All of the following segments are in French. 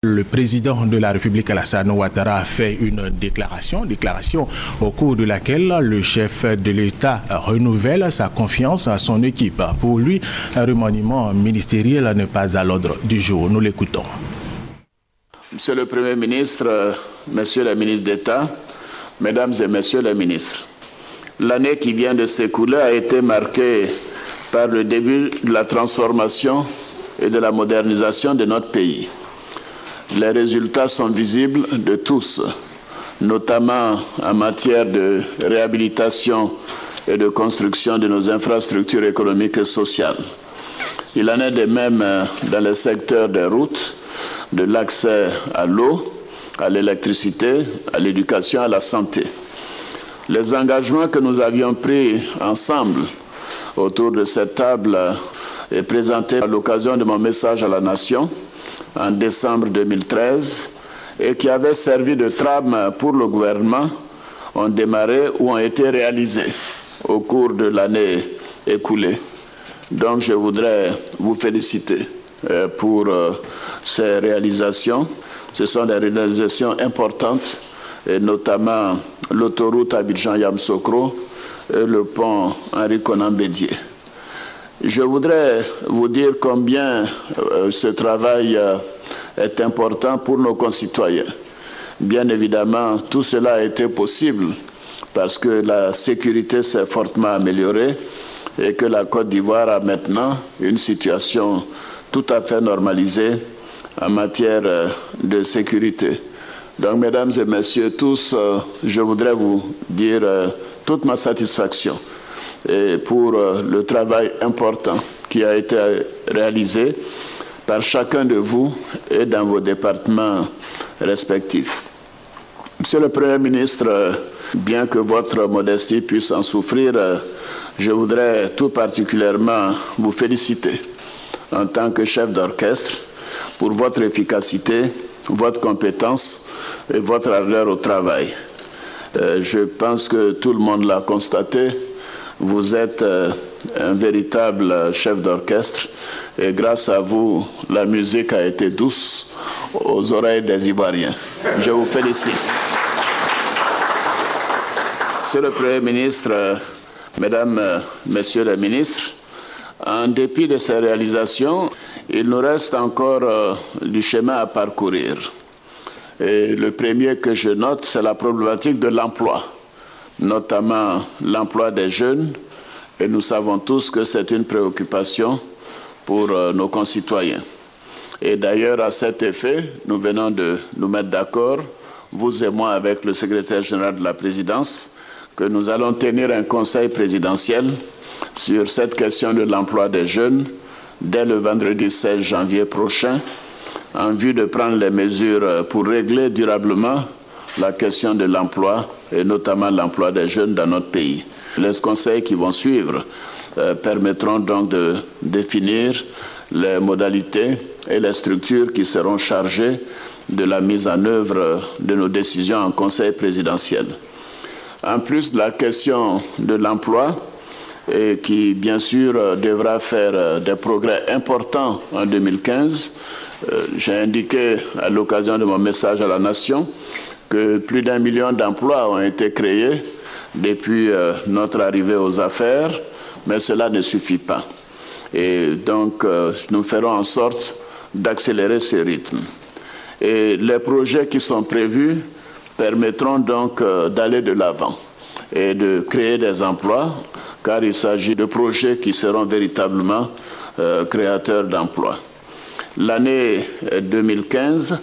Le président de la République, Alassane Ouattara, a fait une déclaration au cours de laquelle le chef de l'État renouvelle sa confiance à son équipe. Pour lui, un remaniement ministériel n'est pas à l'ordre du jour. Nous l'écoutons. Monsieur le Premier ministre, Messieurs les ministres d'État, Mesdames et Messieurs les ministres, l'année qui vient de s'écouler a été marquée par le début de la transformation et de la modernisation de notre pays. Les résultats sont visibles de tous, notamment en matière de réhabilitation et de construction de nos infrastructures économiques et sociales. Il en est de même dans les secteurs des routes, de l'accès à l'eau, à l'électricité, à l'éducation, à la santé. Les engagements que nous avions pris ensemble autour de cette table et présentés à l'occasion de mon message à la nation en décembre 2013 et qui avaient servi de trame pour le gouvernement ont démarré ou ont été réalisés au cours de l'année écoulée. Donc je voudrais vous féliciter pour ces réalisations. Ce sont des réalisations importantes, et notamment l'autoroute Abidjan-Yamoussoukro et le pont Henri Konan Bédié. Je voudrais vous dire combien ce travail est important pour nos concitoyens. Bien évidemment, tout cela a été possible parce que la sécurité s'est fortement améliorée et que la Côte d'Ivoire a maintenant une situation tout à fait normalisée en matière de sécurité. Donc, mesdames et messieurs tous, je voudrais vous dire toute ma satisfaction et pour le travail important qui a été réalisé par chacun de vous et dans vos départements respectifs. Monsieur le Premier ministre, bien que votre modestie puisse en souffrir, je voudrais tout particulièrement vous féliciter en tant que chef d'orchestre pour votre efficacité, votre compétence et votre ardeur au travail. Je pense que tout le monde l'a constaté. Vous êtes un véritable chef d'orchestre et grâce à vous, la musique a été douce aux oreilles des Ivoiriens. Je vous félicite. Monsieur le Premier ministre, Mesdames, Messieurs les ministres, en dépit de ces réalisations, il nous reste encore du chemin à parcourir. Et le premier que je note, c'est la problématique de l'emploi, notamment l'emploi des jeunes, et nous savons tous que c'est une préoccupation pour nos concitoyens. Et d'ailleurs, à cet effet, nous venons de nous mettre d'accord, vous et moi, avec le secrétaire général de la présidence, que nous allons tenir un conseil présidentiel sur cette question de l'emploi des jeunes dès le vendredi 16 janvier prochain, en vue de prendre les mesures pour régler durablement la question de l'emploi et notamment l'emploi des jeunes dans notre pays. Les conseils qui vont suivre permettront donc de définir les modalités et les structures qui seront chargées de la mise en œuvre de nos décisions en conseil présidentiel. En plus de la question de l'emploi, et qui bien sûr devra faire des progrès importants en 2015, j'ai indiqué à l'occasion de mon message à la nation que plus d'1 million d'emplois ont été créés depuis notre arrivée aux affaires, mais cela ne suffit pas. Et donc, nous ferons en sorte d'accélérer ce rythme. Et les projets qui sont prévus permettront donc d'aller de l'avant et de créer des emplois, car il s'agit de projets qui seront véritablement créateurs d'emplois. L'année 2015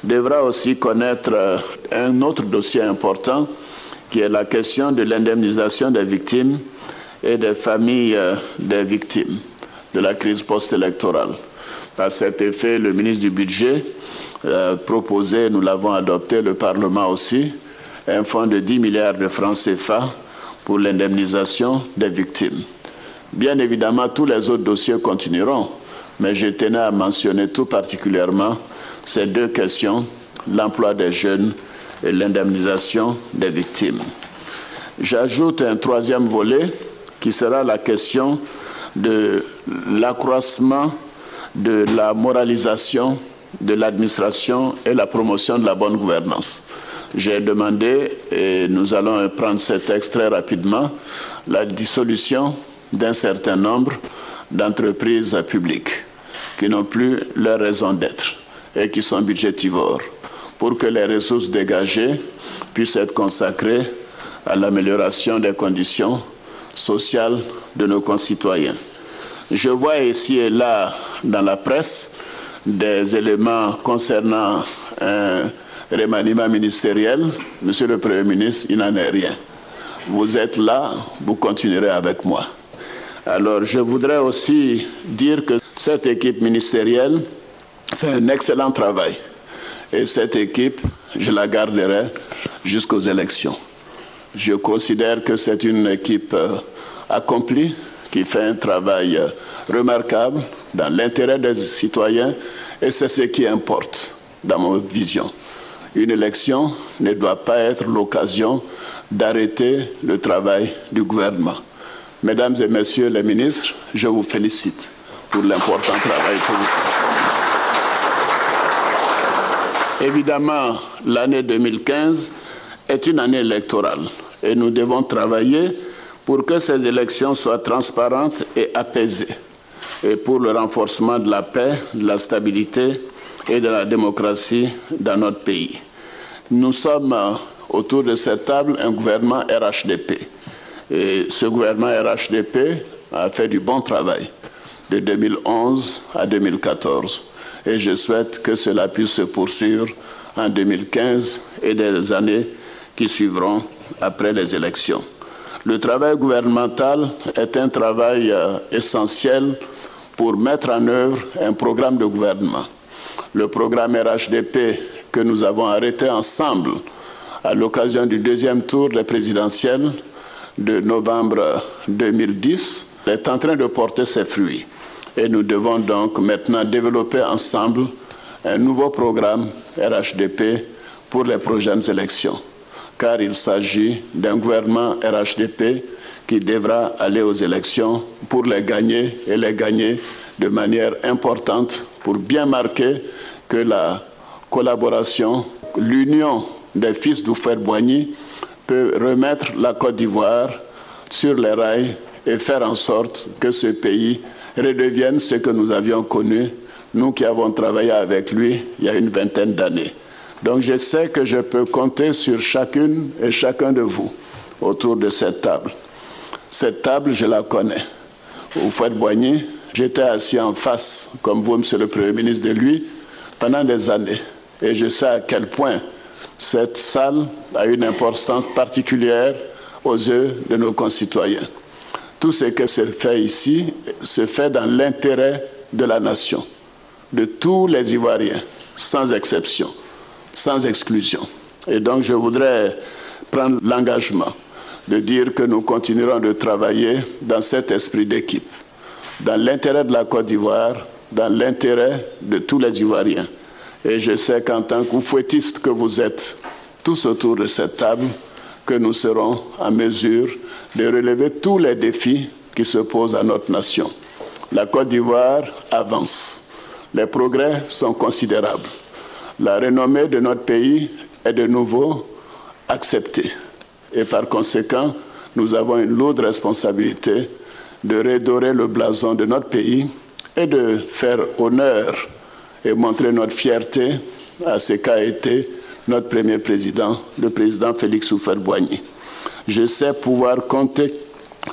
devra aussi connaître un autre dossier important qui est la question de l'indemnisation des victimes et des familles des victimes de la crise post-électorale. Par cet effet, le ministre du Budget a proposé, nous l'avons adopté, le Parlement aussi, un fonds de 10 milliards de francs CFA pour l'indemnisation des victimes. Bien évidemment, tous les autres dossiers continueront, mais je tenais à mentionner tout particulièrement ces deux questions, l'emploi des jeunes et l'indemnisation des victimes. J'ajoute un troisième volet qui sera la question de l'accroissement de la moralisation de l'administration et la promotion de la bonne gouvernance. J'ai demandé, et nous allons prendre ce texte très rapidement, la dissolution d'un certain nombre d'entreprises publiques qui n'ont plus leur raison d'être et qui sont budgétivores, pour que les ressources dégagées puissent être consacrées à l'amélioration des conditions sociales de nos concitoyens. Je vois ici et là dans la presse des éléments concernant un remaniement ministériel. Monsieur le Premier ministre, il n'en est rien. Vous êtes là, vous continuerez avec moi. Alors, je voudrais aussi dire que cette équipe ministérielle fait un excellent travail. Et cette équipe, je la garderai jusqu'aux élections. Je considère que c'est une équipe accomplie, qui fait un travail remarquable dans l'intérêt des citoyens, et c'est ce qui importe dans ma vision. Une élection ne doit pas être l'occasion d'arrêter le travail du gouvernement. Mesdames et messieurs les ministres, je vous félicite pour l'important travail que vous faites. Évidemment, l'année 2015 est une année électorale et nous devons travailler pour que ces élections soient transparentes et apaisées et pour le renforcement de la paix, de la stabilité et de la démocratie dans notre pays. Nous sommes autour de cette table un gouvernement RHDP. Et ce gouvernement RHDP a fait du bon travail de 2011 à 2014. Et je souhaite que cela puisse se poursuivre en 2015 et des années qui suivront après les élections. Le travail gouvernemental est un travail essentiel pour mettre en œuvre un programme de gouvernement. Le programme RHDP que nous avons arrêté ensemble à l'occasion du deuxième tour des présidentielles de novembre 2010 est en train de porter ses fruits. Et nous devons donc maintenant développer ensemble un nouveau programme RHDP pour les prochaines élections. Car il s'agit d'un gouvernement RHDP qui devra aller aux élections pour les gagner et les gagner de manière importante pour bien marquer que la collaboration, l'union des fils d'Houphouët-Boigny peut remettre la Côte d'Ivoire sur les rails et faire en sorte que ce pays redevienne ce que nous avions connu, nous qui avons travaillé avec lui il y a une vingtaine d'années. Donc je sais que je peux compter sur chacune et chacun de vous autour de cette table. Cette table, je la connais. Houphouët-Boigny, j'étais assis en face, comme vous, Monsieur le Premier ministre, de lui, pendant des années. Et je sais à quel point cette salle a une importance particulière aux yeux de nos concitoyens. Tout ce qui se fait ici se fait dans l'intérêt de la nation, de tous les Ivoiriens, sans exception, sans exclusion. Et donc je voudrais prendre l'engagement de dire que nous continuerons de travailler dans cet esprit d'équipe, dans l'intérêt de la Côte d'Ivoire, dans l'intérêt de tous les Ivoiriens. Et je sais qu'en tant qu'oufouettistes que vous êtes, tous autour de cette table, que nous serons en mesure de relever tous les défis qui se posent à notre nation. La Côte d'Ivoire avance. Les progrès sont considérables. La renommée de notre pays est de nouveau acceptée. Et par conséquent, nous avons une lourde responsabilité de redorer le blason de notre pays et de faire honneur et montrer notre fierté à ce qu'a été notre premier président, le président Félix Houphouët-Boigny. Je sais pouvoir compter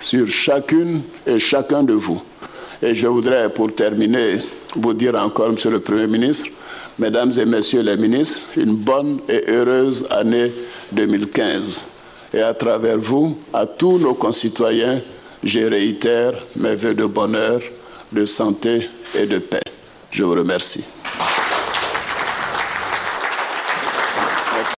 sur chacune et chacun de vous. Et je voudrais, pour terminer, vous dire encore, Monsieur le Premier ministre, Mesdames et Messieurs les ministres, une bonne et heureuse année 2015. Et à travers vous, à tous nos concitoyens, je réitère mes vœux de bonheur, de santé et de paix. Je vous remercie.